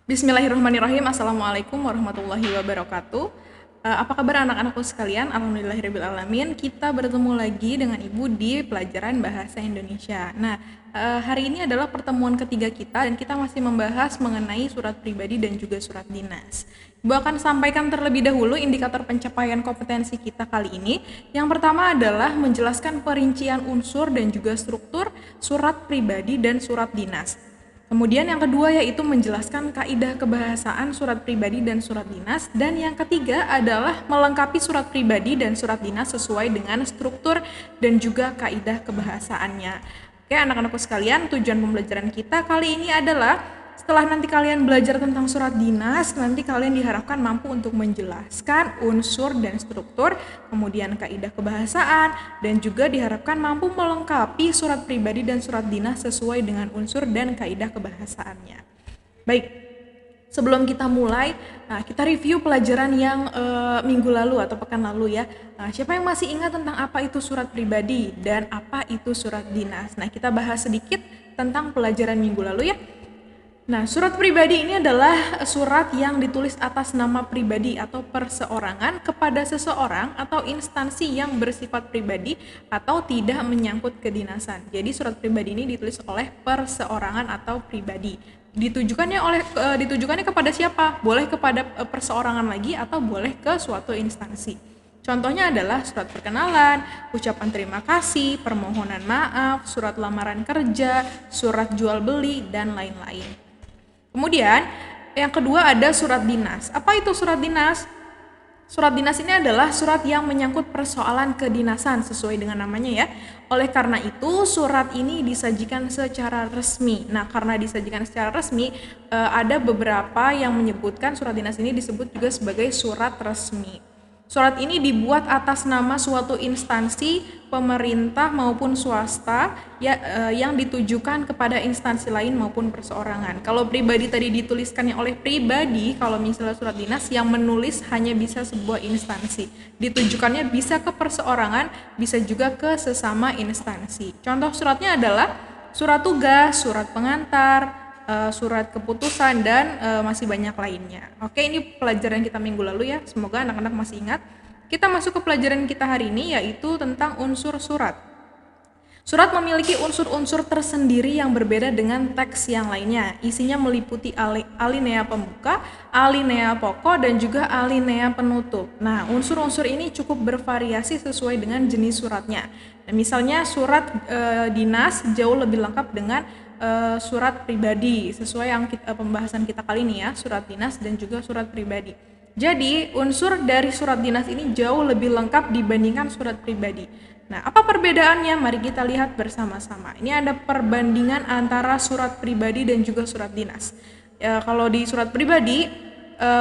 Bismillahirrahmanirrahim. Assalamualaikum warahmatullahi wabarakatuh. Apa kabar anak-anakku sekalian? Alhamdulillahirabbil alamin. Kita bertemu lagi dengan Ibu di pelajaran Bahasa Indonesia. Nah, hari ini adalah pertemuan ketiga kita dan kita masih membahas mengenai surat pribadi dan juga surat dinas. Ibu akan sampaikan terlebih dahulu indikator pencapaian kompetensi kita kali ini. Yang pertama adalah menjelaskan perincian unsur dan juga struktur surat pribadi dan surat dinas. Kemudian yang kedua yaitu menjelaskan kaidah kebahasaan surat pribadi dan surat dinas. Dan yang ketiga adalah melengkapi surat pribadi dan surat dinas sesuai dengan struktur dan juga kaidah kebahasaannya. Oke anak-anakku sekalian, tujuan pembelajaran kita kali ini adalah setelah nanti kalian belajar tentang surat dinas, nanti kalian diharapkan mampu untuk menjelaskan unsur dan struktur, kemudian kaidah kebahasaan, dan juga diharapkan mampu melengkapi surat pribadi dan surat dinas sesuai dengan unsur dan kaidah kebahasaannya. Baik, sebelum kita mulai, kita review pelajaran yang minggu lalu atau pekan lalu ya. Siapa yang masih ingat tentang apa itu surat pribadi dan apa itu surat dinas? Nah, kita bahas sedikit tentang pelajaran minggu lalu ya. Nah, surat pribadi ini adalah surat yang ditulis atas nama pribadi atau perseorangan kepada seseorang atau instansi yang bersifat pribadi atau tidak menyangkut kedinasan. Jadi surat pribadi ini ditulis oleh perseorangan atau pribadi. Ditujukannya kepada siapa? Boleh kepada perseorangan lagi atau boleh ke suatu instansi. Contohnya adalah surat perkenalan, ucapan terima kasih, permohonan maaf, surat lamaran kerja, surat jual beli, dan lain-lain. Kemudian yang kedua ada surat dinas. Apa itu surat dinas? Surat dinas ini adalah surat yang menyangkut persoalan kedinasan sesuai dengan namanya ya. Oleh karena itu surat ini disajikan secara resmi. Nah, karena disajikan secara resmi, ada beberapa yang menyebutkan surat dinas ini disebut juga sebagai surat resmi. Surat ini dibuat atas nama suatu instansi, pemerintah maupun swasta yang ditujukan kepada instansi lain maupun perseorangan. Kalau pribadi tadi dituliskannya oleh pribadi, kalau misalnya surat dinas yang menulis hanya bisa sebuah instansi. Ditujukannya bisa ke perseorangan, bisa juga ke sesama instansi. Contoh suratnya adalah surat tugas, surat pengantar, surat keputusan, dan masih banyak lainnya. Oke, ini pelajaran kita minggu lalu ya, semoga anak-anak masih ingat. Kita masuk ke pelajaran kita hari ini yaitu tentang unsur surat. Surat memiliki unsur-unsur tersendiri yang berbeda dengan teks yang lainnya. Isinya meliputi alinea pembuka, alinea pokok, dan juga alinea penutup. Nah, unsur-unsur ini cukup bervariasi sesuai dengan jenis suratnya. Nah, misalnya surat dinas jauh lebih lengkap dengan surat pribadi sesuai yang pembahasan kita kali ini ya, surat dinas dan juga surat pribadi. Jadi unsur dari surat dinas ini jauh lebih lengkap dibandingkan surat pribadi. Nah, apa perbedaannya? Mari kita lihat bersama-sama. Ini ada perbandingan antara surat pribadi dan juga surat dinas. Kalau di surat pribadi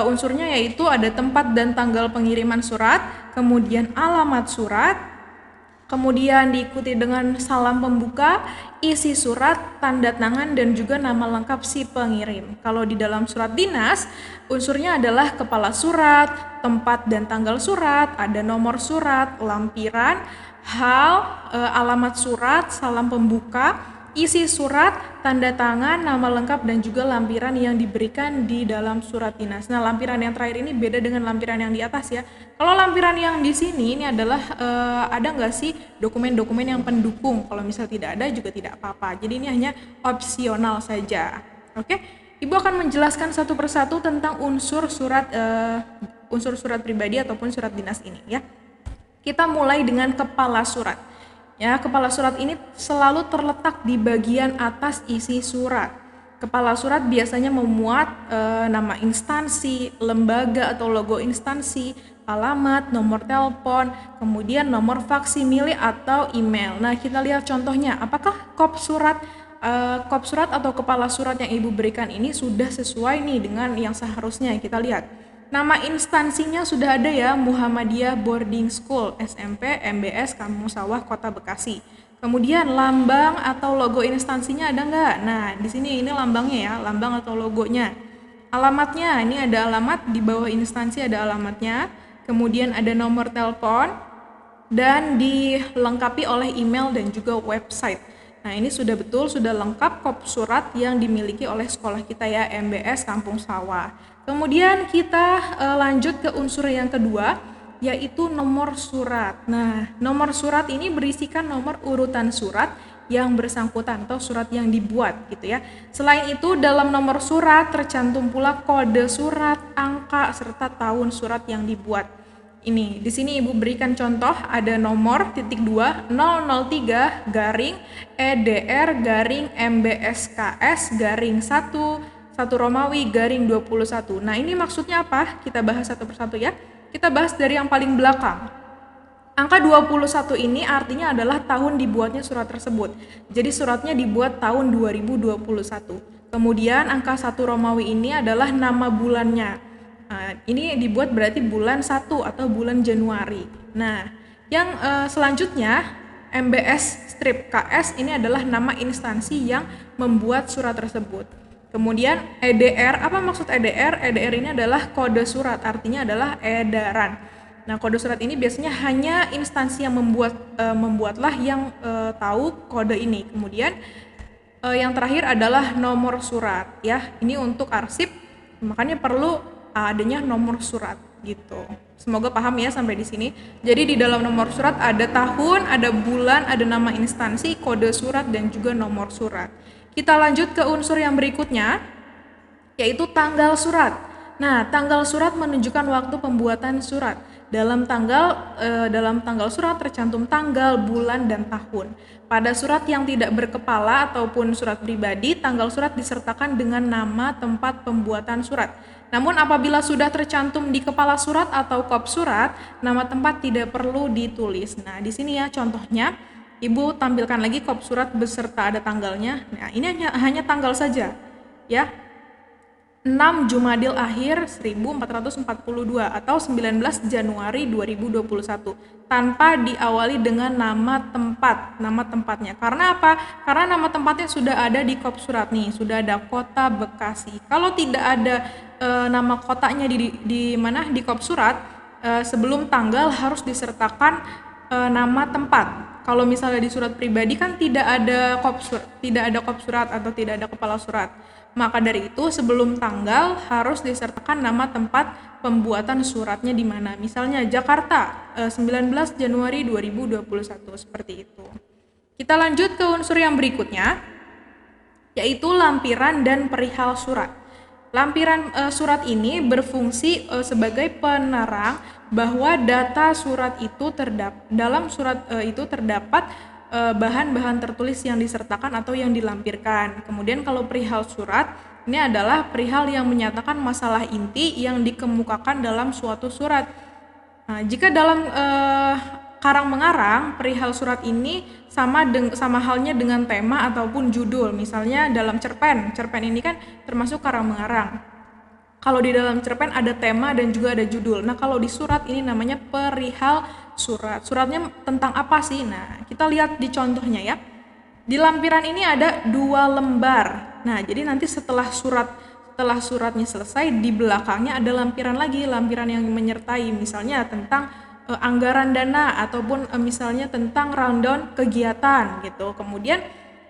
unsurnya yaitu ada tempat dan tanggal pengiriman surat, kemudian alamat surat, kemudian diikuti dengan salam pembuka, isi surat, tanda tangan, dan juga nama lengkap si pengirim. Kalau di dalam surat dinas, unsurnya adalah kepala surat, tempat dan tanggal surat, ada nomor surat, lampiran, hal, alamat surat, salam pembuka, isi surat, tanda tangan, nama lengkap, dan juga lampiran yang diberikan di dalam surat dinas. Nah, lampiran yang terakhir ini beda dengan lampiran yang di atas ya. Kalau lampiran yang di sini ini adalah ada nggak sih dokumen-dokumen yang pendukung? Kalau misal tidak ada juga tidak apa-apa. Jadi ini hanya opsional saja. Oke, Ibu akan menjelaskan satu persatu tentang unsur surat pribadi ataupun surat dinas ini ya. Kita mulai dengan kepala surat. Ya, kepala surat ini selalu terletak di bagian atas isi surat. Kepala surat biasanya memuat nama instansi, lembaga atau logo instansi, alamat, nomor telepon, kemudian nomor faksimile atau email. Nah, kita lihat contohnya. Apakah kop surat atau kepala surat yang Ibu berikan ini sudah sesuai nih dengan yang seharusnya? Kita lihat. Nama instansinya sudah ada ya, Muhammadiyah Boarding School, SMP, MBS, Kampung Sawah, Kota Bekasi. Kemudian lambang atau logo instansinya ada nggak? Nah, di sini ini lambangnya ya, lambang atau logonya. Alamatnya, ini ada alamat, di bawah instansi ada alamatnya. Kemudian ada nomor telepon dan dilengkapi oleh email dan juga website. Nah, ini sudah betul, sudah lengkap kop surat yang dimiliki oleh sekolah kita ya, MBS Kampung Sawah. Kemudian kita lanjut ke unsur yang kedua, yaitu nomor surat. Nah, nomor surat ini berisikan nomor urutan surat yang bersangkutan atau surat yang dibuat gitu ya. Selain itu, dalam nomor surat tercantum pula kode surat, angka, serta tahun surat yang dibuat. Ini di sini Ibu berikan contoh, ada nomor *2 003 garing EDR garing MBSKS garing 1 Romawi garing 21. Nah, ini maksudnya apa? Kita bahas satu persatu ya. Kita bahas dari yang paling belakang. Angka 21 ini artinya adalah tahun dibuatnya surat tersebut. Jadi suratnya dibuat tahun 2021. Kemudian angka 1 Romawi ini adalah nama bulannya. Nah, ini dibuat berarti bulan 1 atau bulan Januari. Nah, yang selanjutnya MBS strip KS ini adalah nama instansi yang membuat surat tersebut. Kemudian EDR, apa maksud EDR? EDR ini adalah kode surat, artinya adalah edaran. Nah, kode surat ini biasanya hanya instansi yang membuatlah yang tahu kode ini. Kemudian yang terakhir adalah nomor surat ya. Ini untuk arsip, makanya perlu adanya nomor surat gitu. Semoga paham ya sampai di sini. Jadi di dalam nomor surat ada tahun, ada bulan, ada nama instansi, kode surat, dan juga nomor surat. Kita lanjut ke unsur yang berikutnya, yaitu tanggal surat. Nah, tanggal surat menunjukkan waktu pembuatan surat. Dalam tanggal surat tercantum tanggal, bulan, dan tahun. Pada surat yang tidak berkepala ataupun surat pribadi, tanggal surat disertakan dengan nama tempat pembuatan surat. Namun apabila sudah tercantum di kepala surat atau kop surat, nama tempat tidak perlu ditulis. Nah, di sini ya contohnya, Ibu tampilkan lagi kop surat beserta ada tanggalnya. Nah, ini hanya tanggal saja ya. 6 Jumadil Akhir 1442 atau 19 Januari 2021 tanpa diawali dengan nama tempatnya. Karena apa? Karena nama tempatnya sudah ada di kop surat nih, sudah ada kota Bekasi. Kalau tidak ada nama kotanya di mana di kop surat, sebelum tanggal harus disertakan nama tempat. Kalau misalnya di surat pribadi kan tidak ada kop surat atau tidak ada kepala surat. Maka dari itu sebelum tanggal harus disertakan nama tempat pembuatan suratnya di mana. Misalnya Jakarta 19 Januari 2021 seperti itu. Kita lanjut ke unsur yang berikutnya, yaitu lampiran dan perihal surat. Lampiran surat ini berfungsi sebagai penerang bahwa data surat itu dalam surat itu terdapat bahan-bahan tertulis yang disertakan atau yang dilampirkan. Kemudian kalau perihal surat, ini adalah perihal yang menyatakan masalah inti yang dikemukakan dalam suatu surat. Nah, jika dalam karang-mengarang, perihal surat ini sama halnya dengan tema ataupun judul. Misalnya dalam cerpen ini kan termasuk karang-mengarang. Kalau di dalam cerpen ada tema dan juga ada judul. Nah, kalau di surat ini namanya perihal surat. Suratnya tentang apa sih? Nah, kita lihat di contohnya ya. Di lampiran ini ada 2 lembar. Nah, jadi nanti setelah suratnya selesai, di belakangnya ada lampiran lagi, lampiran yang menyertai misalnya tentang anggaran dana ataupun misalnya tentang rundown kegiatan gitu. Kemudian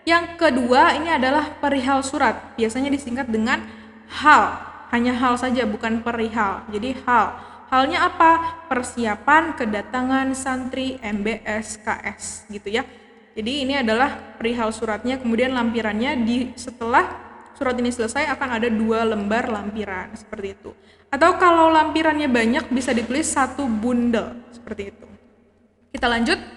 yang kedua ini adalah perihal surat. Biasanya disingkat dengan hal. Hanya hal saja, bukan perihal. Jadi hal. Halnya apa? Persiapan kedatangan santri MBSKS gitu ya. Jadi ini adalah perihal suratnya, kemudian lampirannya setelah surat ini selesai akan ada 2 lembar lampiran seperti itu. Atau kalau lampirannya banyak bisa ditulis 1 bundel seperti itu. Kita lanjut.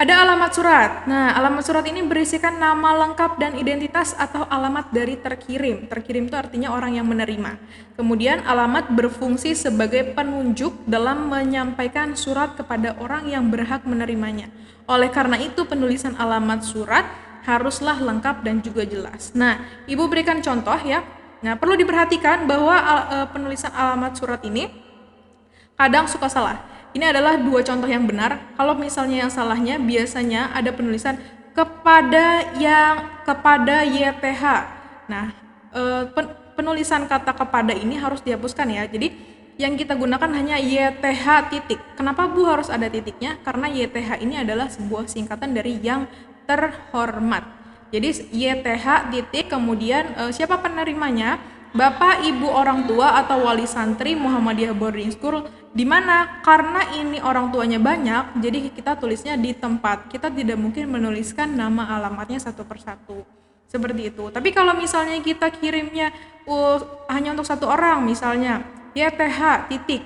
Ada alamat surat. Nah, alamat surat ini berisikan nama lengkap dan identitas atau alamat dari terkirim. Terkirim itu artinya orang yang menerima. Kemudian alamat berfungsi sebagai penunjuk dalam menyampaikan surat kepada orang yang berhak menerimanya. Oleh karena itu penulisan alamat surat haruslah lengkap dan juga jelas. Nah, Ibu berikan contoh ya. Nah, perlu diperhatikan bahwa penulisan alamat surat ini kadang suka salah. Ini adalah 2 contoh yang benar. Kalau misalnya yang salahnya biasanya ada penulisan kepada YTH. Nah, penulisan kata kepada ini harus dihapuskan ya. Jadi yang kita gunakan hanya YTH titik. Kenapa Bu harus ada titiknya? Karena YTH ini adalah sebuah singkatan dari yang terhormat. Jadi YTH titik kemudian siapa penerimanya? Bapak, Ibu, orang tua atau wali santri Muhammadiyah Boarding School. Di mana? Karena ini orang tuanya banyak, jadi kita tulisnya di tempat. Kita tidak mungkin menuliskan nama alamatnya satu persatu. Seperti itu. Tapi kalau misalnya kita kirimnya hanya untuk satu orang, misalnya YTH titik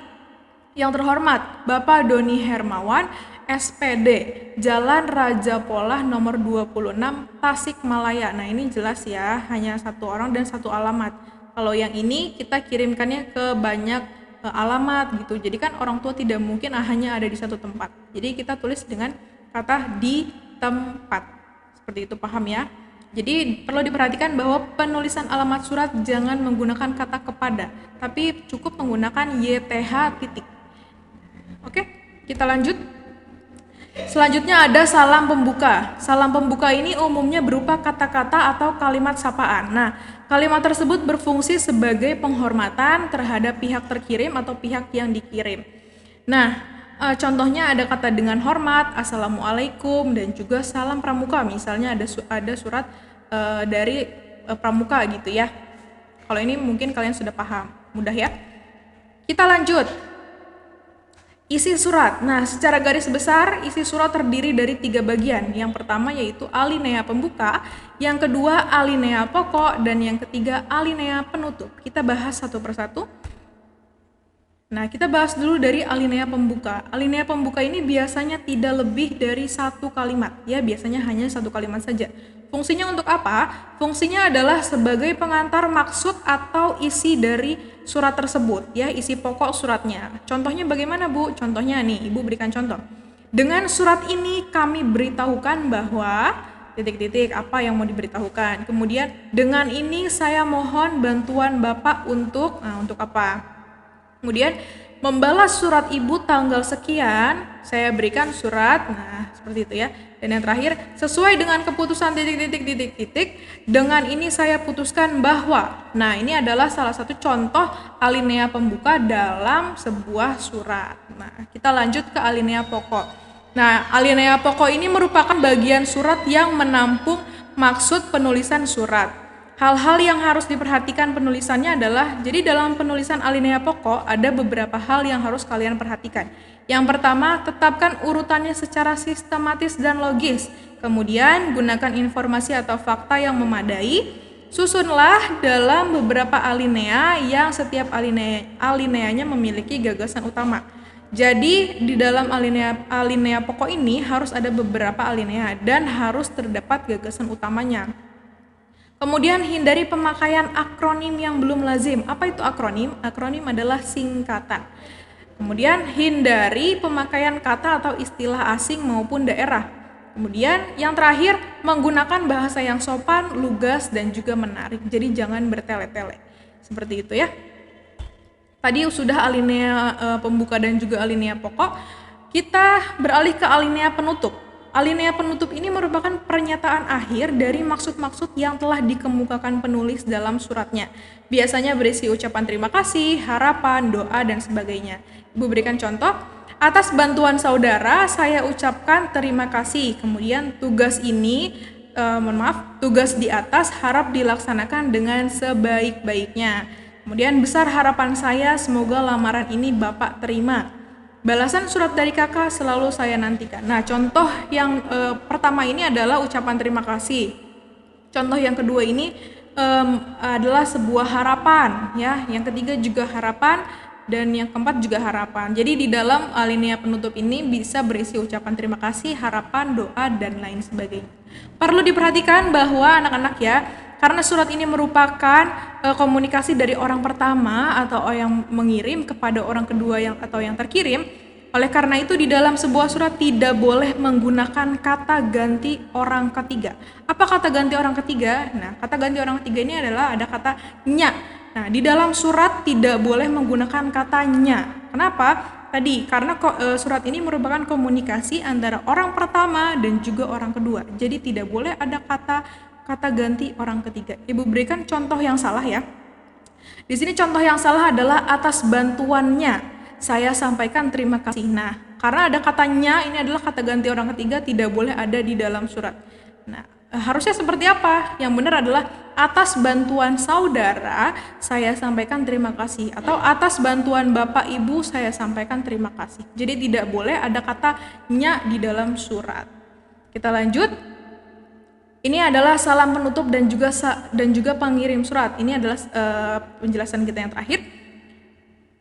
yang terhormat Bapak Doni Hermawan, SPD, Jalan Raja Polah nomor 26, Tasikmalaya. Nah, ini jelas ya, hanya satu orang dan satu alamat. Kalau yang ini kita kirimkannya ke banyak alamat gitu. Jadi kan orang tua tidak mungkin hanya ada di satu tempat. Jadi kita tulis dengan kata di tempat. Seperti itu, paham ya? Jadi perlu diperhatikan bahwa penulisan alamat surat jangan menggunakan kata kepada, tapi cukup menggunakan YTH titik. Oke, kita lanjut. Selanjutnya ada salam pembuka. Salam pembuka ini umumnya berupa kata-kata atau kalimat sapaan. Nah, kalimat tersebut berfungsi sebagai penghormatan terhadap pihak terkirim atau pihak yang dikirim. Nah, contohnya ada kata dengan hormat, assalamualaikum, dan juga salam pramuka. Misalnya ada surat dari pramuka gitu ya. Kalau ini mungkin kalian sudah paham, mudah ya. Kita lanjut. Isi surat. Nah, secara garis besar, isi surat terdiri dari 3 bagian. Yang pertama yaitu alinea pembuka, yang kedua alinea pokok, dan yang ketiga alinea penutup. Kita bahas satu persatu. Nah, kita bahas dulu dari alinea pembuka. Alinea pembuka ini biasanya tidak lebih dari satu kalimat. Ya, biasanya hanya satu kalimat saja. Fungsinya untuk apa? Fungsinya adalah sebagai pengantar maksud atau isi dari surat tersebut, ya, isi pokok suratnya. Contohnya bagaimana, Bu? Contohnya nih, Ibu berikan contoh. Dengan surat ini kami beritahukan bahwa titik-titik apa yang mau diberitahukan. Kemudian dengan ini saya mohon bantuan Bapak untuk apa? Kemudian membalas surat Ibu tanggal sekian, saya berikan surat. Nah, seperti itu ya. Dan yang terakhir, sesuai dengan keputusan titik-titik, dengan ini saya putuskan bahwa. Nah, ini adalah salah satu contoh alinea pembuka dalam sebuah surat. Nah, kita lanjut ke alinea pokok. Nah, alinea pokok ini merupakan bagian surat yang menampung maksud penulisan surat. Hal-hal yang harus diperhatikan penulisannya adalah, jadi dalam penulisan alinea pokok ada beberapa hal yang harus kalian perhatikan. Yang pertama, tetapkan urutannya secara sistematis dan logis. Kemudian, gunakan informasi atau fakta yang memadai. Susunlah dalam beberapa alinea yang setiap alineanya memiliki gagasan utama. Jadi, di dalam alinea pokok ini harus ada beberapa alinea dan harus terdapat gagasan utamanya. Kemudian hindari pemakaian akronim yang belum lazim. Apa itu akronim? Akronim adalah singkatan. Kemudian hindari pemakaian kata atau istilah asing maupun daerah. Kemudian yang terakhir, menggunakan bahasa yang sopan, lugas, dan juga menarik. Jadi jangan bertele-tele. Seperti itu ya. Tadi sudah alinea pembuka dan juga alinea pokok. Kita beralih ke alinea penutup. Alinea penutup ini merupakan pernyataan akhir dari maksud-maksud yang telah dikemukakan penulis dalam suratnya. Biasanya berisi ucapan terima kasih, harapan, doa, dan sebagainya. Ibu berikan contoh. Atas bantuan saudara, saya ucapkan terima kasih. Kemudian tugas ini, tugas di atas harap dilaksanakan dengan sebaik-baiknya. Kemudian besar harapan saya, semoga lamaran ini Bapak terima. Balasan surat dari kakak selalu saya nantikan. Nah, contoh yang pertama ini adalah ucapan terima kasih. Contoh yang kedua ini adalah sebuah harapan, ya. Yang ketiga juga harapan, dan yang keempat juga harapan. Jadi di dalam alinea penutup ini bisa berisi ucapan terima kasih, harapan, doa, dan lain sebagainya. Perlu diperhatikan bahwa anak-anak ya, karena surat ini merupakan komunikasi dari orang pertama atau yang mengirim kepada orang kedua atau yang terkirim. Oleh karena itu di dalam sebuah surat tidak boleh menggunakan kata ganti orang ketiga. Apa kata ganti orang ketiga? Nah, kata ganti orang ketiga ini adalah ada kata nya. Nah, di dalam surat tidak boleh menggunakan kata nya. Kenapa? Tadi karena surat ini merupakan komunikasi antara orang pertama dan juga orang kedua. Jadi tidak boleh ada kata ganti orang ketiga. Ibu berikan contoh yang salah ya. Di sini contoh yang salah adalah atas bantuannya saya sampaikan terima kasih. Nah, karena ada katanya, ini adalah kata ganti orang ketiga, tidak boleh ada di dalam surat. Nah, harusnya seperti apa? Yang benar adalah atas bantuan saudara saya sampaikan terima kasih, atau atas bantuan Bapak Ibu saya sampaikan terima kasih. Jadi tidak boleh ada kata nya di dalam surat. Kita lanjut. Ini adalah salam penutup dan juga pengirim surat. Ini adalah penjelasan kita yang terakhir.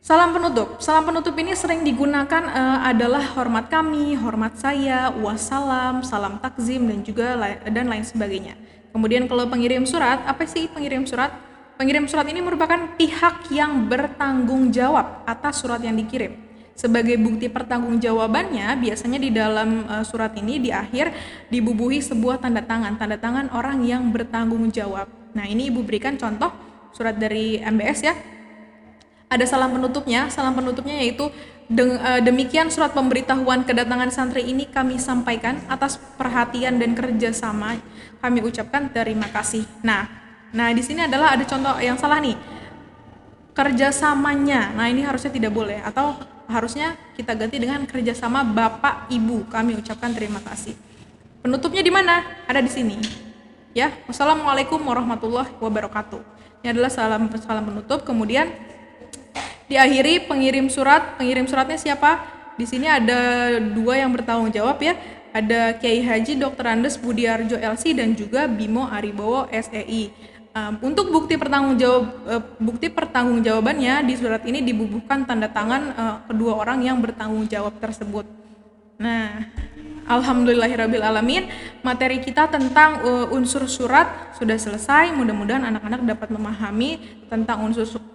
Salam penutup. Salam penutup ini sering digunakan adalah hormat kami, hormat saya, wassalam, salam takzim, dan lain sebagainya. Kemudian kalau pengirim surat, apa sih pengirim surat? Pengirim surat ini merupakan pihak yang bertanggung jawab atas surat yang dikirim. Sebagai bukti pertanggungjawabannya, biasanya di dalam surat ini di akhir dibubuhi sebuah tanda tangan orang yang bertanggung jawab. Nah, ini Ibu berikan contoh surat dari MBS ya. Ada salam penutupnya yaitu demikian surat pemberitahuan kedatangan santri ini kami sampaikan, atas perhatian dan kerjasama kami ucapkan terima kasih. Nah di sini adalah ada contoh yang salah nih, kerjasamanya. Nah ini harusnya tidak boleh, atau harusnya kita ganti dengan kerjasama Bapak Ibu kami ucapkan terima kasih. Penutupnya di mana? Ada di sini. Ya, wassalamualaikum warahmatullahi wabarakatuh. Ini adalah salam penutup. Kemudian diakhiri pengirim suratnya siapa? Di sini ada dua yang bertanggung jawab ya. Ada Kiai Haji Dr. Andes Budiarjo LC dan juga Bimo Aribowo SEI. Untuk bukti pertanggungjawabannya di surat ini dibubuhkan tanda tangan kedua orang yang bertanggung jawab tersebut. Nah, alhamdulillahirrabbilalamin, materi kita tentang unsur surat sudah selesai. Mudah-mudahan anak-anak dapat memahami tentang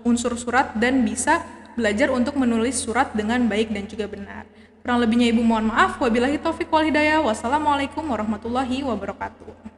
unsur surat dan bisa belajar untuk menulis surat dengan baik dan juga benar. Kurang lebihnya Ibu mohon maaf. Wabillahi taufiq wal hidayah. Wassalamualaikum warahmatullahi wabarakatuh.